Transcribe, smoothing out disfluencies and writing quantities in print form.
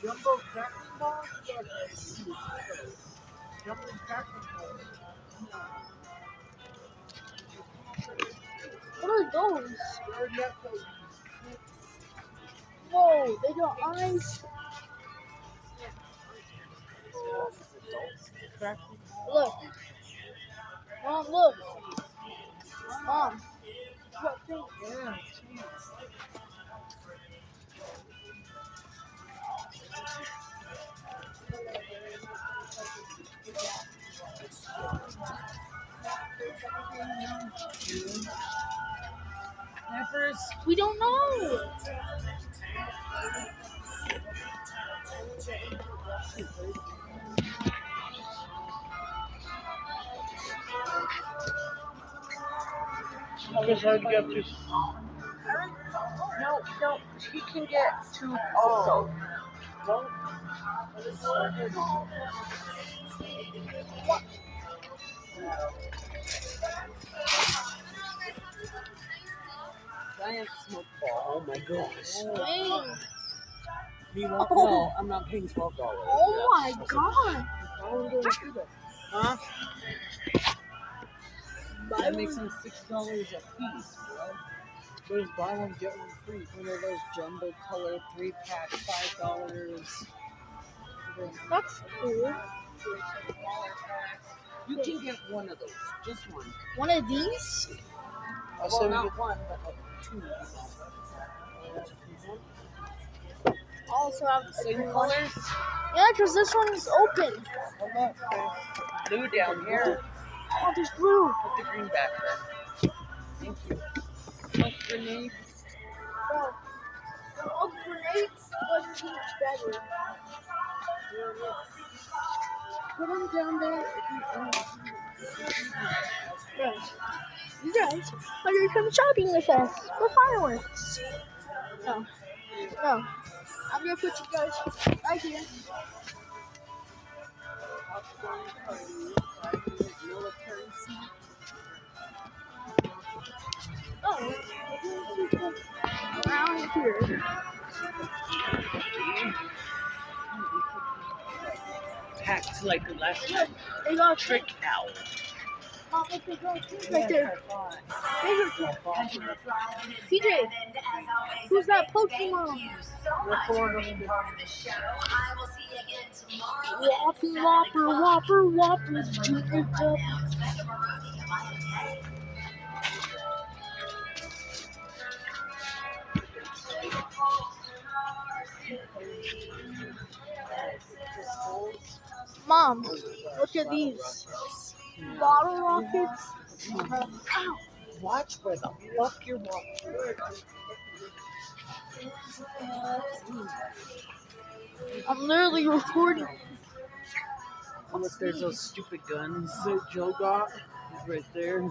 Jumbo cracker balls? Yes. Jumbo cracker balls. What are those? We already have those. Whoa, they got eyes. Cracker Look. Mom, look. Mom. What thing? Yeah, cheese. Peppers. We don't know. How much hard to get to? No, he can get two also. No? Giant smoke ball. Oh my gosh. Dang. Me won't know. I'm not paying $12. Oh my god. Huh? That makes them $6 a piece, bro. There's buy one, get one free. One of those jumbo color 3-pack, $5. That's cool. You can get one of those, just one. One of these? I'll Well, send not you. one, but like two. Also have Same colors. Yeah, because this one's open. Blue down here. Oh, there's blue. Put the green back there. Thank you. Plus grenades. Oh, all the grenades was better. Put them down there. You guys are you come shopping with us for fireworks? No. I'm gonna put you guys right here. Military seat. Oh, around here. Packed like the last Look, they got trick owl. Mom, look, they got trees right there. CJ, who's that Pokemon? Whopper, Junior Dub. Mom, look at these. Bottle rockets. Ow. Watch where the fuck you're walking. I'm literally recording. Oh, look, there's those stupid guns. That Joe got. He's right there.